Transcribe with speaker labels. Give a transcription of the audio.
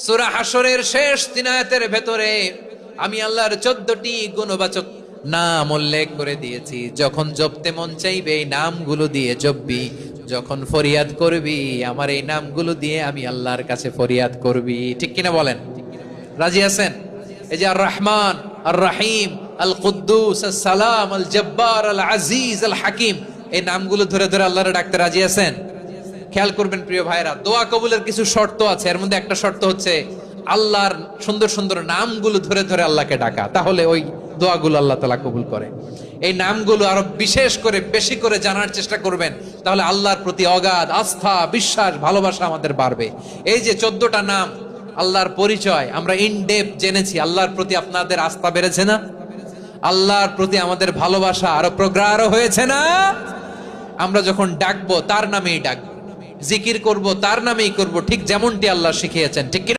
Speaker 1: সূরা হাশরের শেষ 3 আয়াতের ভেতরে আমি আল্লাহর 14টি গুণবাচক নাম উল্লেখ করে দিয়েছি। যখন জপতে মন চাইবে এই নামগুলো দিয়ে জপবি, যখন ফরিয়াদ করবি আমার এই নামগুলো দিয়ে আমি আল্লাহর কাছে ফরিয়াদ করবি। ঠিক কিনা বলেন? রাজি আছেন? এই যে আর রহমান, আর রহিম, আল কুদ্দুস, আস সালাম, আল জব্বার, আল আজিজ, আল হাকিম, এই নামগুলো ধরে ধরে আল্লাহর ডাকতে রাজি আছেন? খেয়াল করবেন প্রিয় ভাইরা, দোয়া কবুলের কিছু শর্ত আছে। এর মধ্যে একটা শর্ত হচ্ছে আল্লাহর সুন্দর সুন্দর নামগুলো ধরে ধরে আল্লাহকে ডাকা, তাহলে ওই দোয়াগুলো আল্লাহ তাআলা কবুল করে। এই নামগুলো আরো বিশেষ করে বেশি করে জানার চেষ্টা করবেন, তাহলে আল্লাহর প্রতি অগাধ আস্থা, বিশ্বাস, ভালোবাসা আমাদের বাড়বে। এই যে 14টা নাম আল্লাহর পরিচয় আমরা ইন ডেপথ জেনেছি, আল্লাহর প্রতি আপনাদের আস্থা বেড়েছে না? আল্লাহর প্রতি আমাদের ভালোবাসা আরো প্রগাঢ় হয়েছে না? আমরা যখন ডাকবো তার নামেই ডাকবো, জিকির করব তার নামেই করব, ঠিক যেমনটি আল্লাহ শিখিয়েছেন। ঠিক কি?